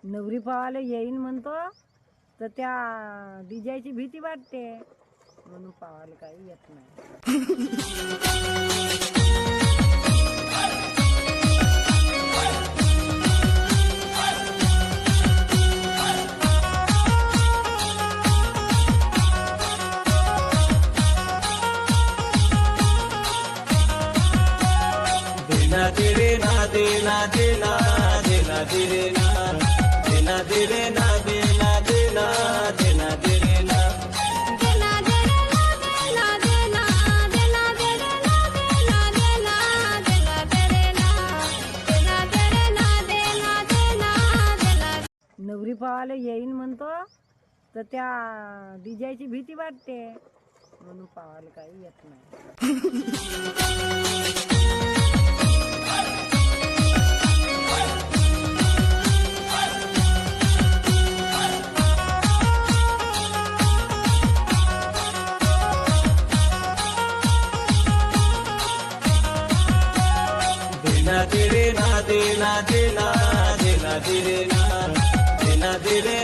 नवरी पावाला येईन म्हणतो तर त्या डीजेची भीती वाटते म्हणून पावाला काही येत नाही. देना तेरे ना देना देना देना तेरे ना देना तेरे ना देना देना देना तेरे ना देना देना देना देना देना देना देना तेरे ना देना देना देना देना देना. नवरी पावाला येईन म्हणतो तर त्या डीजेची भीती वाटते म्हणून पावाला काही येत नाही. देना तेरे ना देना देना देना तेरे ना देना तेरे